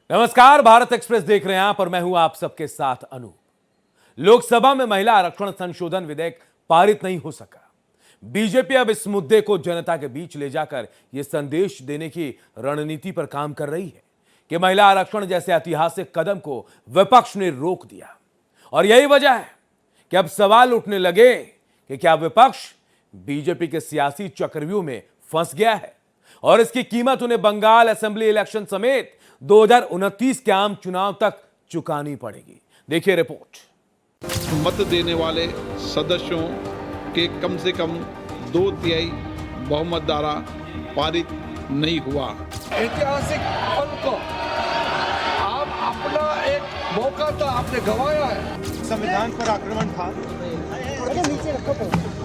नमस्कार, भारत एक्सप्रेस देख रहे हैं आप और मैं हूं आप सबके साथ अनूप। लोकसभा में महिला आरक्षण संशोधन विधेयक पारित नहीं हो सका। बीजेपी अब इस मुद्दे को जनता के बीच ले जाकर यह संदेश देने की रणनीति पर काम कर रही है कि महिला आरक्षण जैसे ऐतिहासिक कदम को विपक्ष ने रोक दिया। और यही वजह है कि अब सवाल उठने लगे कि क्या विपक्ष बीजेपी के सियासी चक्रव्यूह में फंस गया है और इसकी कीमत उन्हें बंगाल असेंबली इलेक्शन समेत 2029 के आम चुनाव तक चुकानी पड़ेगी। देखिए रिपोर्ट। मत देने वाले सदस्यों के कम से कम 2/3 बहुमत द्वारा पारित नहीं हुआ। ऐतिहासिक पल को आप अपना एक मौका तो आपने गंवाया है। संविधान पर आक्रमण था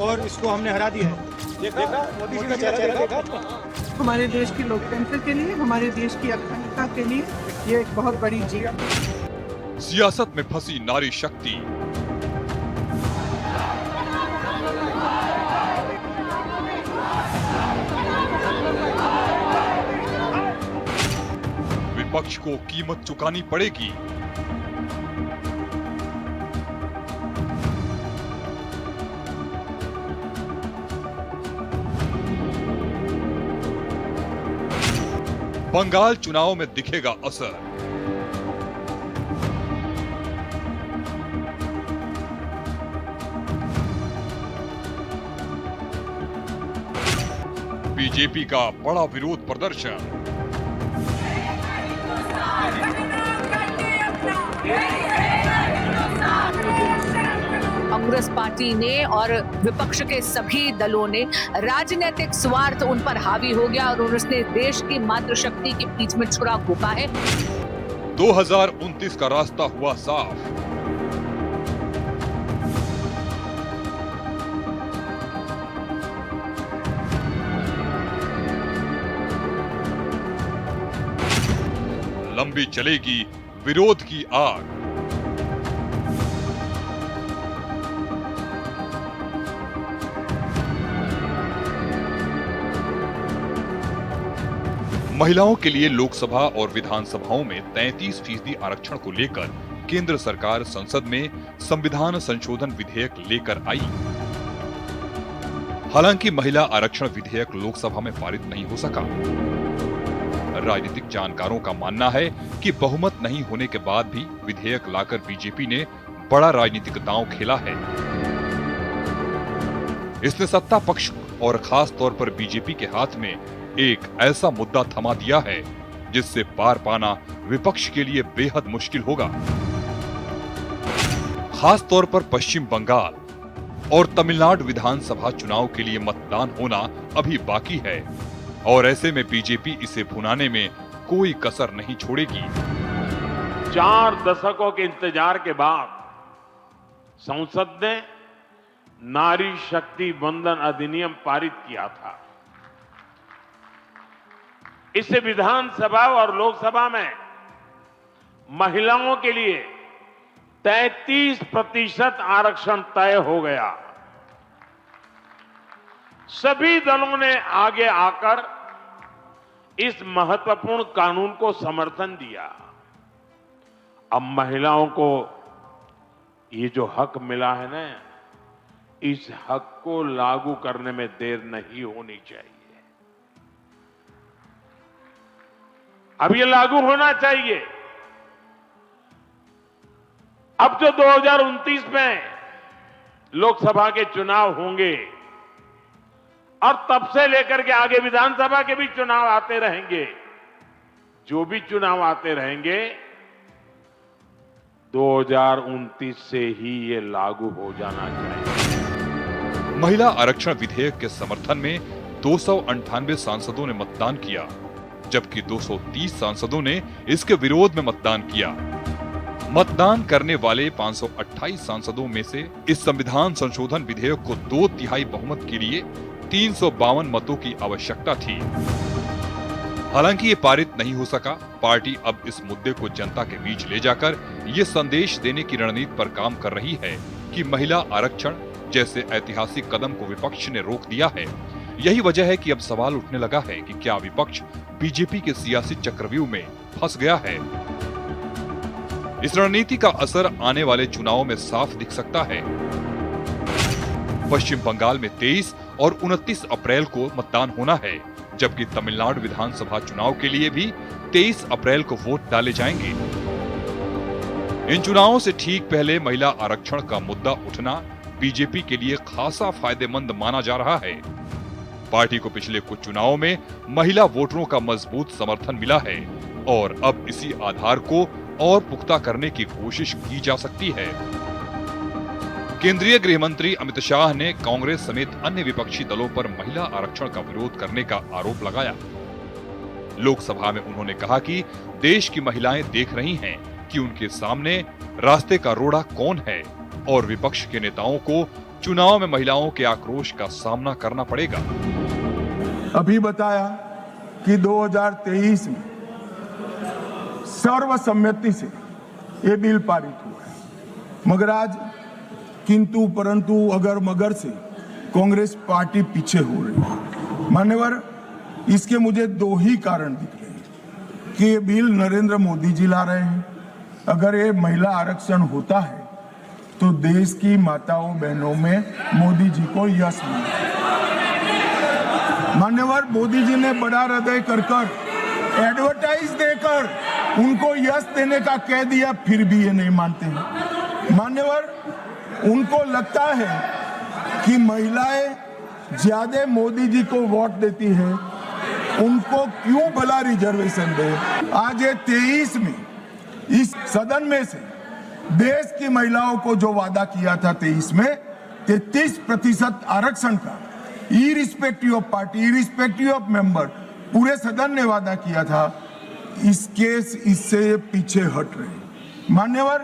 और इसको हमने हरा दिया है। देखा मोदी जी का चेहरा देखा। हमारे देश की लोकतंत्र के लिए, हमारे देश की अखंडता के लिए ये एक बहुत बड़ी जीत है। सियासत में फंसी नारी शक्ति, विपक्ष को कीमत चुकानी पड़ेगी। बंगाल चुनाव में दिखेगा असर। बीजेपी का बड़ा विरोध प्रदर्शन। कांग्रेस पार्टी ने और विपक्ष के सभी दलों ने राजनीतिक स्वार्थ उन पर हावी हो गया और उसने देश की मातृशक्ति के बीच में छुरा घोंपा है। 2029 का रास्ता हुआ साफ। लंबी चलेगी विरोध की आग। महिलाओं के लिए लोकसभा और विधानसभाओं में 33% आरक्षण को लेकर केंद्र सरकार संसद में संविधान संशोधन विधेयक लेकर आई। हालांकि महिला आरक्षण विधेयक लोकसभा में पारित नहीं हो सका। राजनीतिक जानकारों का मानना है कि बहुमत नहीं होने के बाद भी विधेयक लाकर बीजेपी ने बड़ा राजनीतिक दांव खेला है। इसने सत्ता पक्ष और खास तौर पर बीजेपी के हाथ में एक ऐसा मुद्दा थमा दिया है जिससे पार पाना विपक्ष के लिए बेहद मुश्किल होगा। खास तौर पर पश्चिम बंगाल और तमिलनाडु विधानसभा चुनाव के लिए मतदान होना अभी बाकी है और ऐसे में बीजेपी इसे भुनाने में कोई कसर नहीं छोड़ेगी। 4 दशकों के इंतजार के बाद संसद ने नारी शक्ति वंदन अधिनियम पारित किया था। इससे विधानसभा और लोकसभा में महिलाओं के लिए 33% आरक्षण तय हो गया। सभी दलों ने आगे आकर इस महत्वपूर्ण कानून को समर्थन दिया। अब महिलाओं को ये जो हक मिला है ना, इस हक को लागू करने में देर नहीं होनी चाहिए। अब ये लागू होना चाहिए। अब जो 2029 में लोकसभा के चुनाव होंगे और तब से लेकर के आगे विधानसभा के भी चुनाव आते रहेंगे, जो भी चुनाव आते रहेंगे 2029 से ही ये लागू हो जाना चाहिए। महिला आरक्षण विधेयक के समर्थन में 298 सांसदों ने मतदान किया, जबकि 230 सांसदों ने इसके विरोध में मतदान किया। मतदान करने वाले 528 सांसदों में से इस संविधान संशोधन विधेयक को 2/3 बहुमत के लिए 352 मतों की आवश्यकता थी। हालांकि ये पारित नहीं हो सका। पार्टी अब इस मुद्दे को जनता के बीच ले जाकर ये संदेश देने की रणनीति पर काम कर रही है कि महिला आरक्षण जैसे ऐतिहासिक कदम को विपक्ष ने रोक दिया है। यही वजह है कि अब सवाल उठने लगा है कि क्या विपक्ष बीजेपी के सियासी चक्रव्यूह में फंस गया है। इस रणनीति का असर आने वाले चुनाव में साफ दिख सकता है। पश्चिम बंगाल में 23 और 29 अप्रैल को मतदान होना है, जबकि तमिलनाडु विधानसभा चुनाव के लिए भी 23 अप्रैल को वोट डाले जाएंगे। इन चुनावों से ठीक पहले महिला आरक्षण का मुद्दा उठना बीजेपी के लिए खासा फायदेमंद माना जा रहा है। पार्टी को पिछले कुछ चुनावों में महिला वोटरों का मजबूत समर्थन मिला है और अब इसी आधार को और पुख्ता करने की कोशिश की जा सकती है। केंद्रीय गृह मंत्री अमित शाह ने कांग्रेस समेत अन्य विपक्षी दलों पर महिला आरक्षण का विरोध करने का आरोप लगाया। लोकसभा में उन्होंने कहा कि देश की महिलाएं देख रही हैं कि उनके सामने रास्ते का रोड़ा कौन है और विपक्ष के नेताओं को चुनाव में महिलाओं के आक्रोश का सामना करना पड़ेगा। अभी बताया कि 2023 में सर्वसम्मति से ये बिल पारित हुआ है, मगर आज किंतु परंतु अगर मगर से कांग्रेस पार्टी पीछे हो रही है। मान्यवर, इसके मुझे दो ही कारण दिख रहे हैं कि ये बिल नरेंद्र मोदी जी ला रहे हैं। अगर ये महिला आरक्षण होता है तो देश की माताओं बहनों में मोदी जी को यश मिलेगा। मान्यवर, मोदी जी ने बड़ा हृदय कर एडवर्टाइज देकर उनको यश देने का कह दिया, फिर भी ये नहीं मानते हैं। मान्यवर, उनको लगता है कि महिलाएं ज्यादा मोदी जी को वोट देती है, उनको क्यों भला रिजर्वेशन दे। आज ये 23 में इस सदन में से देश की महिलाओं को जो वादा किया था 23 में 33% आरक्षण का, irrespective of party, irrespective of member, पूरे सदन ने वादा किया था, इससे पीछे हट रहे। मान्यवर,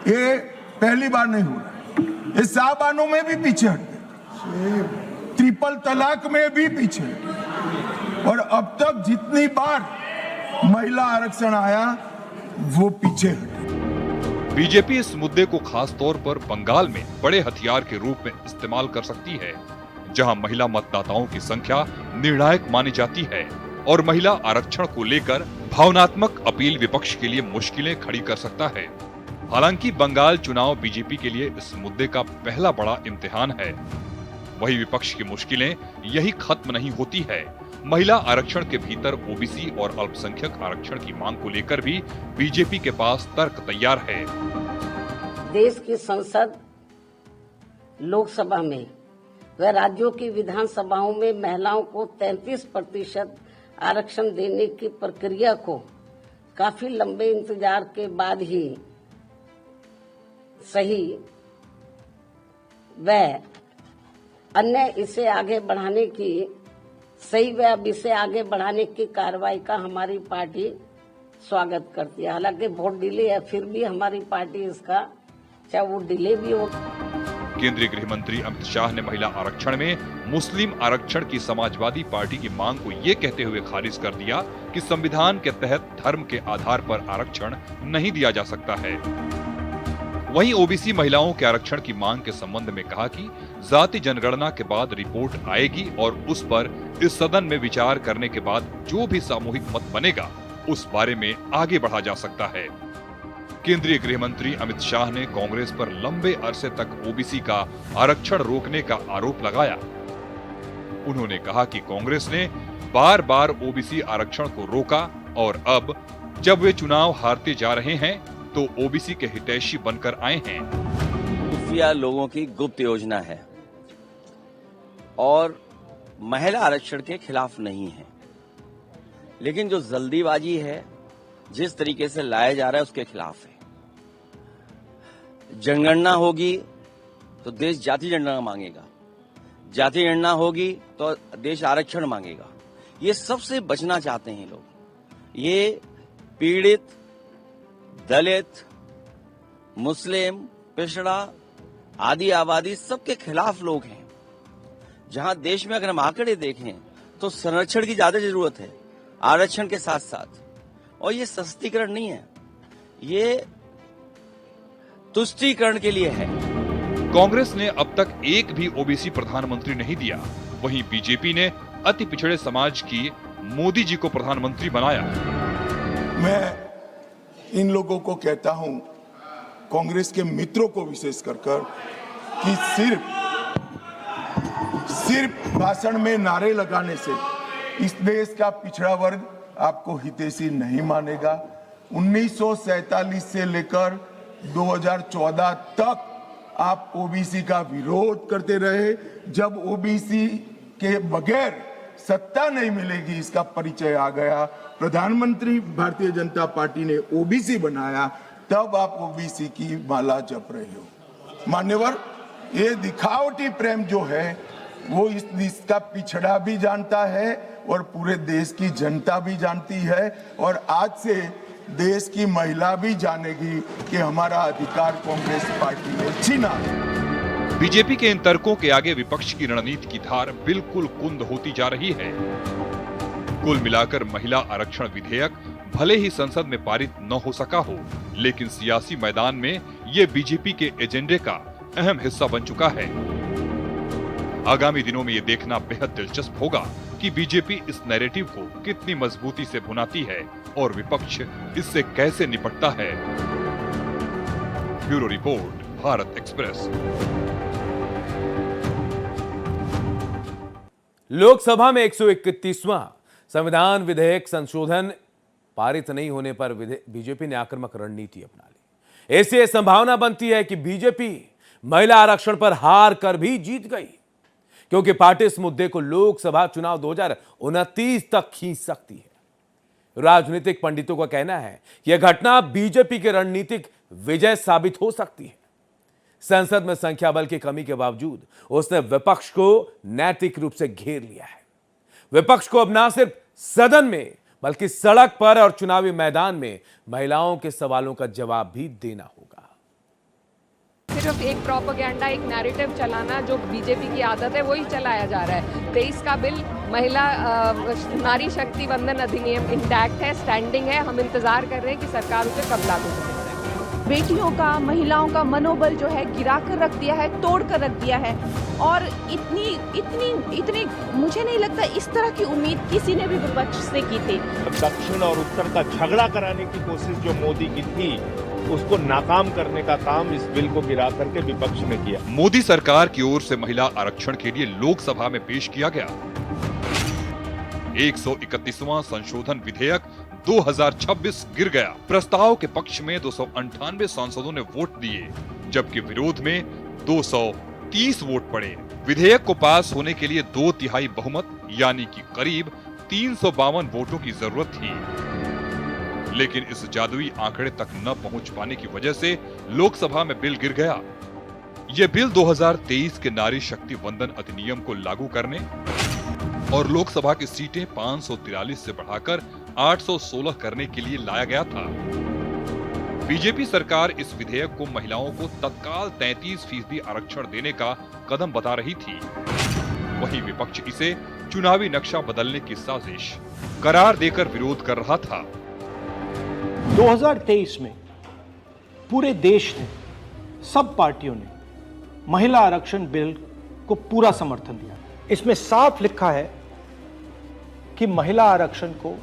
ये पहली बार नहीं हो रहा, ये साबानों में भी पीछे हट गए, ट्रिपल तलाक में भी पीछे हट गए, और अब तक जितनी बार महिला आरक्षण आया वो पीछे हटे। बीजेपी इस मुद्दे को खास तौर पर बंगाल में बड़े हथियार के रूप में इस्तेमाल कर सकती है, जहां महिला मतदाताओं की संख्या निर्णायक मानी जाती है और महिला आरक्षण को लेकर भावनात्मक अपील विपक्ष के लिए मुश्किलें खड़ी कर सकता है। हालांकि बंगाल चुनाव बीजेपी के लिए इस मुद्दे का पहला बड़ा इम्तिहान है। वही विपक्ष की मुश्किलें यही खत्म नहीं होती है। महिला आरक्षण के भीतर ओबीसी और अल्पसंख्यक आरक्षण की मांग को लेकर भी बीजेपी के पास तर्क तैयार है। देश की संसद, लोकसभा में व राज्यों की विधानसभाओं में महिलाओं को 33% आरक्षण देने की प्रक्रिया को काफी लंबे इंतजार के बाद ही सही व अन्य इसे आगे बढ़ाने की कार्रवाई का हमारी पार्टी स्वागत करती है। हालांकि वोट डिले है, फिर भी हमारी पार्टी इसका, चाहे वो डिले भी हो। केंद्रीय गृह मंत्री अमित शाह ने महिला आरक्षण में मुस्लिम आरक्षण की समाजवादी पार्टी की मांग को ये कहते हुए खारिज कर दिया कि संविधान के तहत धर्म के आधार पर आरक्षण नहीं दिया जा सकता है। वहीं ओबीसी महिलाओं के आरक्षण की मांग के संबंध में कहा कि जाति जनगणना के बाद रिपोर्ट आएगी और उस पर इस सदन में विचार करने के बाद जो भी सामूहिक मत बनेगा उस बारे में आगे बढ़ा जा सकता है। केंद्रीय गृह मंत्री अमित शाह ने कांग्रेस पर लंबे अरसे तक ओबीसी का आरक्षण रोकने का आरोप लगाया। उन्होंने कहा कि कांग्रेस ने बार बार ओबीसी आरक्षण को रोका और अब जब वे चुनाव हारते जा रहे हैं तो ओबीसी के हितैषी बनकर आए हैं। खुफिया लोगों की गुप्त योजना है और महिला आरक्षण के खिलाफ नहीं है, लेकिन जो जल्दीबाजी है, जिस तरीके से लाया जा रहा है, उसके खिलाफ है। जनगणना होगी तो देश जाति जनगणना मांगेगा, जाति जनगणना होगी तो देश आरक्षण मांगेगा। ये सबसे बचना चाहते हैं लोग। ये पीड़ित, दलित, मुस्लिम, पिछड़ा, आदि आबादी सबके खिलाफ लोग हैं। जहां देश में अगर हम आंकड़े देखें तो संरक्षण की ज्यादा जरूरत है आरक्षण के साथ साथ, और ये सशक्तिकरण नहीं है, ये तुष्टीकरण के लिए है। कांग्रेस ने अब तक एक भी ओबीसी प्रधानमंत्री नहीं दिया। वहीं बीजेपी ने अति पिछड़े समाज की मोदी जी को प्रधानमंत्री बनाया। मैं इन लोगों को कहता हूं, कांग्रेस के मित्रों को विशेष कर कि सिर्फ भाषण में नारे लगाने से इस देश का पिछड़ा वर्ग आपको हितैषी नहीं मानेगा। 1947 से लेकर 2014 तक आप ओबीसी का विरोध करते रहे। जब ओबीसी के बगैर सत्ता नहीं मिलेगी इसका परिचय आ गया, प्रधानमंत्री भारतीय जनता पार्टी ने ओबीसी बनाया, तब आप ओबीसी की माला जप रहे हो। मान्यवर, ये दिखावटी प्रेम जो है वो इस देश का पिछड़ा भी जानता है और पूरे देश की जनता भी जानती है, और आज से देश की महिला भी जानेगी कि हमारा अधिकार कांग्रेस पार्टी ने छीना। बीजेपी के इन तर्कों के आगे विपक्ष की रणनीति की धार बिल्कुल कुंद होती जा रही है। कुल मिलाकर महिला आरक्षण विधेयक भले ही संसद में पारित न हो सका हो, लेकिन सियासी मैदान में ये बीजेपी के एजेंडे का अहम हिस्सा बन चुका है। आगामी दिनों में ये देखना बेहद दिलचस्प होगा कि बीजेपी इस नैरेटिव को कितनी मजबूती से भुनाती है और विपक्ष इससे कैसे निपटता है। Bureau report, Bharat express. Lok Sabha में 131वां संविधान विधेयक संशोधन पारित नहीं होने पर बीजेपी ने आक्रामक रणनीति अपना ली। ऐसी यह संभावना बनती है कि बीजेपी महिला आरक्षण पर हार कर भी जीत गई, क्योंकि पार्टी इस मुद्दे को लोकसभा चुनाव 2029 तक खींच सकती है। राजनीतिक पंडितों का कहना है कि यह घटना बीजेपी के रणनीतिक विजय साबित हो सकती है। संसद में संख्या बल की कमी के बावजूद उसने विपक्ष को नैतिक रूप से घेर लिया है। विपक्ष को अब न सिर्फ सदन में बल्कि सड़क पर और चुनावी मैदान में महिलाओं के सवालों का जवाब भी देना होगा। सिर्फ एक प्रोपेगेंडा, एक नैरेटिव चलाना जो बीजेपी की आदत है वही चलाया जा रहा है। 23 का बिल महिला नारी शक्ति वंदन अधिनियम इंटैक्ट है, स्टैंडिंग है। हम इंतजार कर रहे हैं कि सरकार उसे कब लागू करे। बेटियों का, महिलाओं का मनोबल जो है गिरा कर रख दिया है, तोड़ कर रख दिया है, और इतनी मुझे नहीं लगता इस तरह की उम्मीद किसी ने भी विपक्ष से की थी। दक्षिण और उत्तर का झगड़ा कराने की कोशिश जो मोदी की थी, उसको नाकाम करने का काम इस बिल को गिरा करके विपक्ष ने किया। मोदी सरकार की ओर से महिला आरक्षण के लिए लोकसभा में पेश किया गया 131वां संशोधन विधेयक 2026 गिर गया। प्रस्ताव के पक्ष में 298 सांसदों ने वोट दिए, जबकि विरोध में 230 वोट पड़े। विधेयक को पास होने के लिए 2/3 बहुमत यानी कि करीब 352 वोटों की जरूरत थी, लेकिन इस जादुई आंकड़े तक न पहुंच पाने की वजह से लोकसभा में बिल गिर गया। यह बिल 2023 के नारी शक्ति वंदन अधिनियम को लागू करने और लोकसभा की सीटें 543 से बढ़ाकर 816 करने के लिए लाया गया था। बीजेपी सरकार इस विधेयक को महिलाओं को तत्काल 33% आरक्षण देने का कदम बता रही थी। वहीं विपक्ष इसे चुनावी नक्शा बदलने की साजिश करार देकर विरोध कर रहा था। 2023 में पूरे देश ने, सब पार्टियों ने महिला आरक्षण बिल को पूरा समर्थन दिया। इसमें साफ लिखा है कि महिला आरक्षण को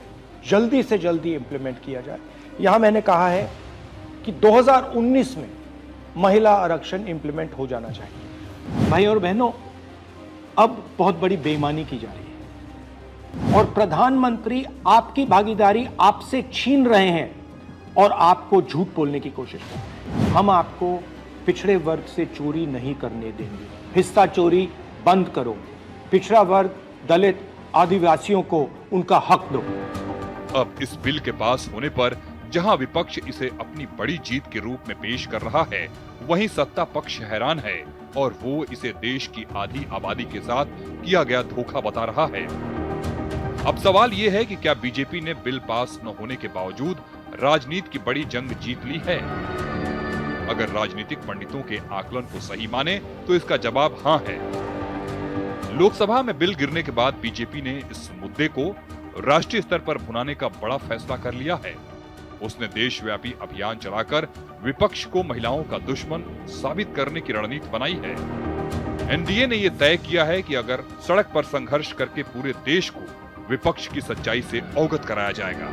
जल्दी से जल्दी इंप्लीमेंट किया जाए। यहां मैंने कहा है कि 2019 में महिला आरक्षण इंप्लीमेंट हो जाना चाहिए। भाई और बहनों, अब बहुत बड़ी बेईमानी की जा रही है और प्रधानमंत्री आपकी भागीदारी आपसे छीन रहे हैं और आपको झूठ बोलने की कोशिश कर रहे हैं। हम आपको पिछड़े वर्ग से चोरी नहीं करने देंगे। हिस्सा चोरी बंद करो। पिछड़ा वर्ग, दलित, आदिवासियों को उनका हक दो। अब इस बिल के पास होने पर जहां विपक्ष इसे अपनी बड़ी जीत के रूप में पेश कर रहा है, वहीं सत्ता पक्ष हैरान है और वो इसे देश की आधी आबादी के साथ किया गया धोखा बता रहा है। अब सवाल ये है कि क्या बीजेपी ने बिल पास न होने के बावजूद राजनीति की बड़ी जंग जीत ली है? अगर राजनीतिक पंडितों के आकलन को सही माने तो इसका जवाब हाँ है। लोकसभा में बिल गिरने के बाद बीजेपी ने इस मुद्दे को राष्ट्रीय स्तर पर भुनाने का बड़ा फैसला कर लिया है। उसने देशव्यापी अभियान चलाकर विपक्ष को महिलाओं का दुश्मन साबित करने की रणनीति बनाई है। एनडीए ने यह तय किया है कि अगर सड़क पर संघर्ष करके पूरे देश को विपक्ष की सच्चाई से अवगत कराया जाएगा।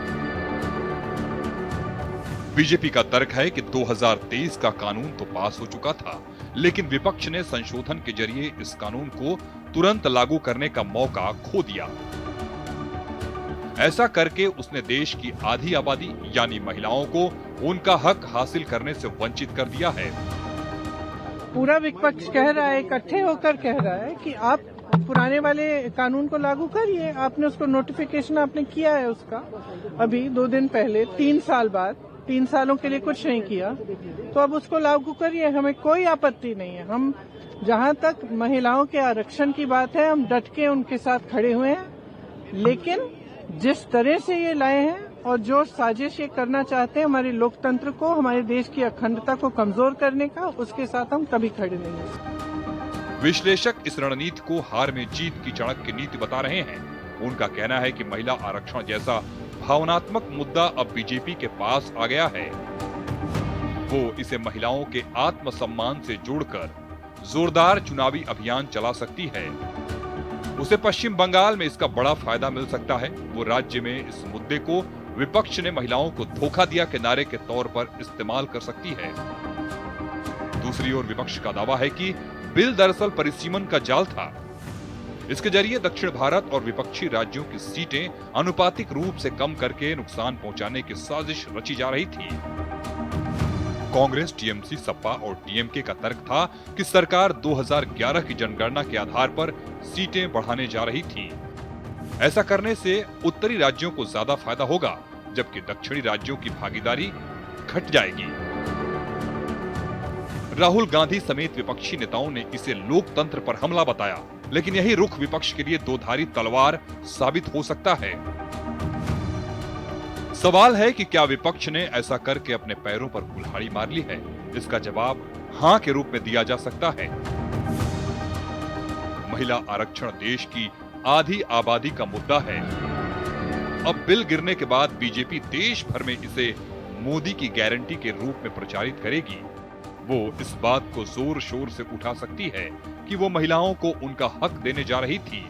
बीजेपी का तर्क है कि 2023 का कानून तो पास हो चुका था, लेकिन विपक्ष ने संशोधन के जरिए इस कानून को तुरंत लागू करने का मौका खो दिया। ऐसा करके उसने देश की आधी आबादी यानी महिलाओं को उनका हक हासिल करने से वंचित कर दिया है। पूरा विपक्ष कह रहा है, इकट्ठे होकर कह रहा है कि आप पुराने वाले कानून को लागू करिए। आपने उसको नोटिफिकेशन आपने किया है उसका अभी 2 दिन पहले, 3 साल बाद, 3 सालों के लिए कुछ नहीं किया, तो अब उसको लागू करिए, हमें कोई आपत्ति नहीं है। हम जहां तक महिलाओं के आरक्षण की बात है, हम डट के उनके साथ खड़े हुए हैं, लेकिन जिस तरह से ये लाए हैं और जो साजिश ये करना चाहते हैं हमारे लोकतंत्र को, हमारे देश की अखंडता को कमजोर करने का, उसके साथ हम कभी खड़े नहीं हैं। विश्लेषक इस रणनीति को हार में जीत की चढ़क की नीति बता रहे हैं। उनका कहना है कि महिला आरक्षण जैसा भावनात्मक मुद्दा अब बीजेपी के पास आ गया है। वो इसे महिलाओं के आत्मसम्मान से जोड़कर जोरदार चुनावी अभियान चला सकती है। उसे पश्चिम बंगाल में इसका बड़ा फायदा मिल सकता है। वो राज्य में इस मुद्दे को विपक्ष ने महिलाओं को धोखा दिया के नारे के तौर पर इस्तेमाल कर सकती है। दूसरी ओर विपक्ष का दावा है कि बिल दरअसल परिसीमन का जाल था। इसके जरिए दक्षिण भारत और विपक्षी राज्यों की सीटें अनुपातिक रूप से कम करके नुकसान पहुंचाने की साजिश रची जा रही थी। कांग्रेस, टीएमसी, सपा और डीएमके का तर्क था कि सरकार 2011 की जनगणना के आधार पर सीटें बढ़ाने जा रही थी। ऐसा करने से उत्तरी राज्यों को ज्यादा फायदा होगा, जबकि दक्षिणी राज्यों की भागीदारी घट जाएगी। राहुल गांधी समेत विपक्षी नेताओं ने इसे लोकतंत्र पर हमला बताया, लेकिन यही रुख विपक्ष के लिए दोधारी तलवार साबित हो सकता है। सवाल है कि क्या विपक्ष ने ऐसा करके अपने पैरों पर कुल्हाड़ी मार ली है? इसका जवाब हां के रूप में दिया जा सकता है। महिला आरक्षण देश की आधी आबादी का मुद्दा है। अब बिल गिरने के बाद बीजेपी देश भर में इसे मोदी की गारंटी के रूप में प्रचारित करेगी। वो इस बात को जोर शोर से उठा सकती है कि वो महिलाओं को उनका हक देने जा रही थी,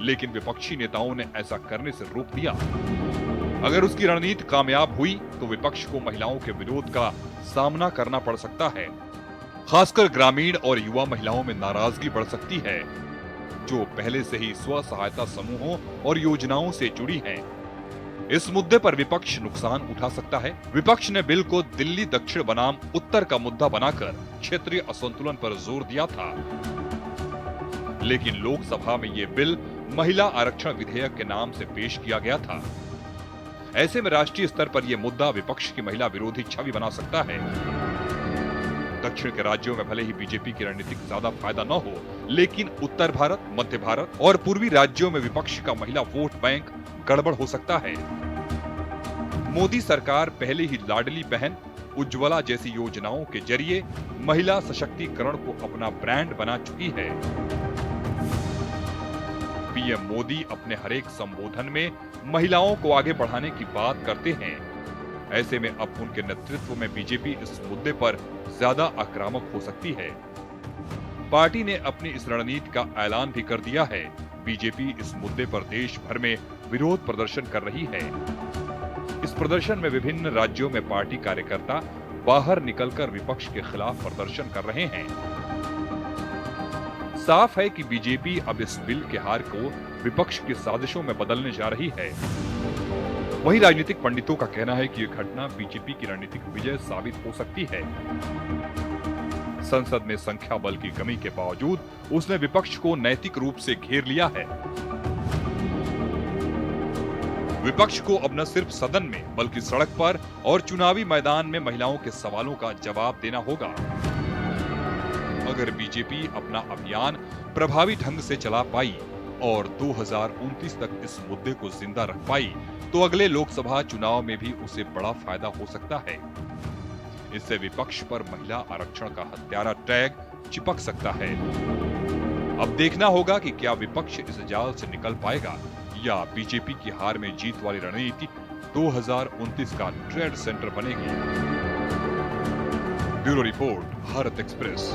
लेकिन विपक्षी नेताओं ने ऐसा करने से रोक दिया। अगर उसकी रणनीति कामयाब हुई तो विपक्ष को महिलाओं के विरोध का सामना करना पड़ सकता है। खासकर ग्रामीण और युवा महिलाओं में नाराजगी बढ़ सकती है, जो पहले से ही स्व सहायता समूहों और योजनाओं से जुड़ी हैं। इस मुद्दे पर विपक्ष नुकसान उठा सकता है। विपक्ष ने बिल को दिल्ली दक्षिण बनाम उत्तर का मुद्दा बनाकर क्षेत्रीय असंतुलन पर जोर दिया था, लेकिन लोकसभा में ये बिल महिला आरक्षण विधेयक के नाम से पेश किया गया था। ऐसे में राष्ट्रीय स्तर पर यह मुद्दा विपक्ष की महिला विरोधी छवि बना सकता है। दक्षिण के राज्यों में भले ही बीजेपी की रणनीतिक ज्यादा फायदा न हो, लेकिन उत्तर भारत, मध्य भारत और पूर्वी राज्यों में विपक्ष का महिला वोट बैंक गड़बड़ हो सकता है। मोदी सरकार पहले ही लाडली बहन, उज्ज्वला जैसी योजनाओं के जरिए महिला सशक्तिकरण को अपना ब्रांड बना चुकी है। पीएम मोदी अपने हर एक संबोधन में महिलाओं को आगे बढ़ाने की बात करते हैं। ऐसे में अब उनके नेतृत्व में बीजेपी इस मुद्दे पर ज्यादा आक्रामक हो सकती है। पार्टी ने अपनी इस रणनीति का ऐलान भी कर दिया है। बीजेपी इस मुद्दे पर देश भर में विरोध प्रदर्शन कर रही है। इस प्रदर्शन में विभिन्न राज्यों में पार्टी कार्यकर्ता बाहर निकलकर विपक्ष के खिलाफ प्रदर्शन कर रहे हैं। साफ है कि बीजेपी अब इस बिल के हार को विपक्ष की साजिशों में बदलने जा रही है। वहीं राजनीतिक पंडितों का कहना है कि यह घटना बीजेपी की रणनीतिक विजय साबित हो सकती है। संसद में संख्या बल की कमी के बावजूद उसने विपक्ष को नैतिक रूप से घेर लिया है। विपक्ष को अब न सिर्फ सदन में बल्कि सड़क पर और चुनावी मैदान में महिलाओं के सवालों का जवाब देना होगा। अगर बीजेपी अपना अभियान प्रभावी ढंग से चला पाई और 2029 तक इस मुद्दे को जिंदा रख पाई, तो अगले लोकसभा चुनाव में भी उसे बड़ा फायदा हो सकता है। इससे विपक्ष पर महिला आरक्षण का हत्यारा टैग चिपक सकता है। अब देखना होगा कि क्या विपक्ष इस जाल से निकल पाएगा या बीजेपी की हार में जीत वाली रणनीति 2029 का ट्रेड सेंटर बनेगी। Bureau report, Bharat express.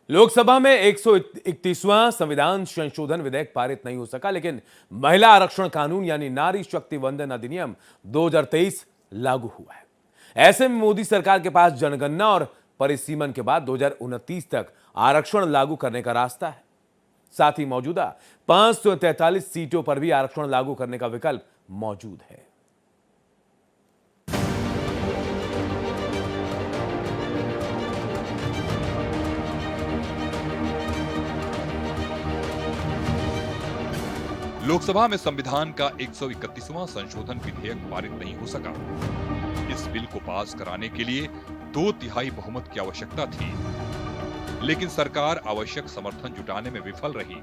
Lok Sabha में 131वां संविधान संशोधन विधेयक पारित नहीं हो सका, लेकिन महिला आरक्षण कानून यानी नारी शक्ति वंदन अधिनियम 2023 लागू हुआ है। ऐसे में मोदी सरकार के पास जनगणना और परिसीमन के बाद 2029 तक आरक्षण लागू करने का रास्ता है। साथ ही मौजूदा 543 सीटों पर भी आरक्षण लागू करने का विकल्प मौजूद है। लोकसभा में संविधान का 131वां संशोधन विधेयक पारित नहीं हो सका। इस बिल को पास कराने के लिए 2/3 बहुमत की आवश्यकता थी, लेकिन सरकार आवश्यक समर्थन जुटाने में विफल रही,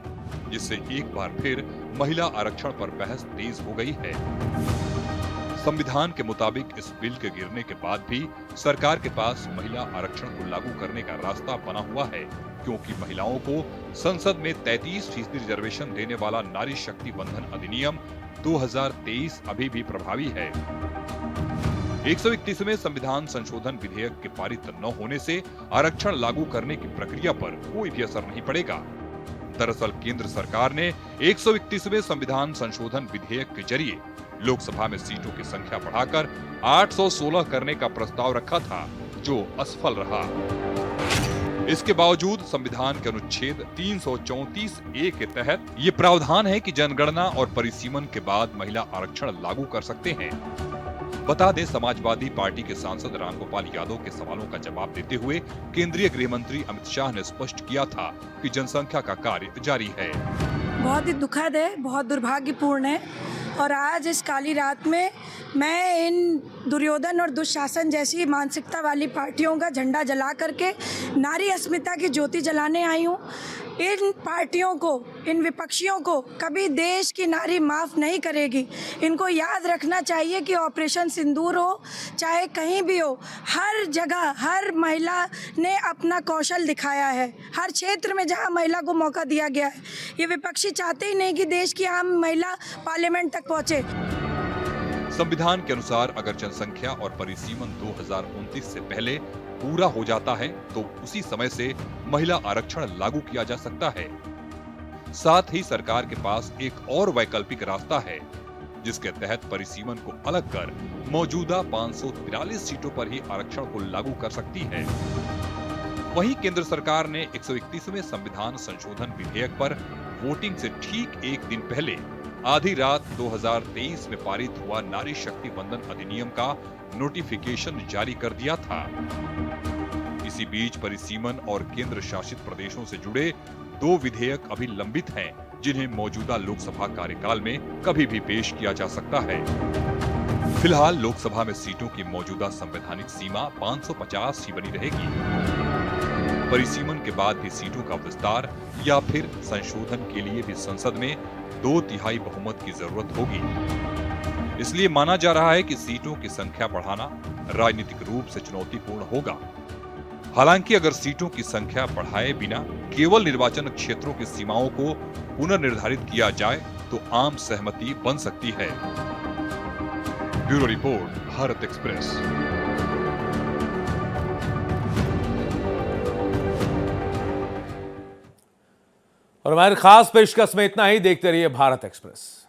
जिससे एक बार फिर महिला आरक्षण पर बहस तेज हो गई है। संविधान के मुताबिक इस बिल के गिरने के बाद भी सरकार के पास महिला आरक्षण को लागू करने का रास्ता बना हुआ है, क्योंकि महिलाओं को संसद में 33% रिजर्वेशन देने वाला नारी शक्ति वंदन अधिनियम 2023 अभी भी प्रभावी है। 131वें संविधान संशोधन विधेयक के पारित न होने से आरक्षण लागू करने की प्रक्रिया पर कोई भी असर नहीं पड़ेगा। दरअसल केंद्र सरकार ने 131वें संविधान संशोधन विधेयक के जरिए लोकसभा में सीटों की संख्या बढ़ाकर 816 करने का प्रस्ताव रखा था, जो असफल रहा। इसके बावजूद संविधान के अनुच्छेद 334(a) के तहत ये प्रावधान है कि जनगणना और परिसीमन के बाद महिला आरक्षण लागू कर सकते हैं। बता दें, समाजवादी पार्टी के सांसद रामगोपाल यादव के सवालों का जवाब देते हुए केंद्रीय गृह मंत्री अमित शाह ने स्पष्ट किया था कि जनसंख्या का कार्य जारी है। बहुत ही दुखद है, बहुत दुर्भाग्यपूर्ण है, और आज इस काली रात में मैं इन दुर्योधन और दुशासन जैसी मानसिकता वाली पार्टियों का झंडा जला करके नारी अस्मिता की ज्योति जलाने आई हूँ। इन पार्टियों को, इन विपक्षियों को कभी देश की नारी माफ़ नहीं करेगी। इनको याद रखना चाहिए कि ऑपरेशन सिंदूर हो चाहे कहीं भी हो, हर जगह हर महिला ने अपना कौशल दिखाया है। हर क्षेत्र में जहां महिला को मौका दिया गया है, ये विपक्षी चाहते ही नहीं कि देश की आम महिला पार्लियामेंट तक पहुंचे। संविधान के अनुसार अगर जनसंख्या और परिसीमन 2029 से पहले पूरा हो जाता है तो उसी समय से महिला आरक्षण लागू किया जा सकता है। साथ ही सरकार के पास एक और वैकल्पिक रास्ता है, जिसके तहत परिसीमन को अलग कर मौजूदा 543 सीटों पर ही आरक्षण को लागू कर सकती है। वहीं केंद्र सरकार ने 131वें संविधान संशोधन विधेयक पर वोटिंग से ठीक एक दिन पहले आधी रात 2023 में पारित हुआ नारी शक्ति वंदन अधिनियम का नोटिफिकेशन जारी कर दिया था। इसी बीच परिसीमन और केंद्र शासित प्रदेशों से जुड़े 2 विधेयक अभी लंबित हैं, जिन्हें मौजूदा लोकसभा कार्यकाल में कभी भी पेश किया जा सकता है। फिलहाल लोकसभा में सीटों की मौजूदा संवैधानिक सीमा 550 ही बनी रहेगी। परिसीमन के बाद भी सीटों का विस्तार या फिर संशोधन के लिए भी संसद में 2/3 बहुमत की जरूरत होगी। इसलिए माना जा रहा है कि सीटों की संख्या बढ़ाना राजनीतिक रूप से चुनौतीपूर्ण होगा। हालांकि अगर सीटों की संख्या बढ़ाए बिना केवल निर्वाचन क्षेत्रों की सीमाओं को पुनर्निर्धारित किया जाए तो आम सहमति बन सकती है। Bureau report, Bharat express. और हमारी खास पेशकश में इतना ही। देखते रहिए भारत एक्सप्रेस।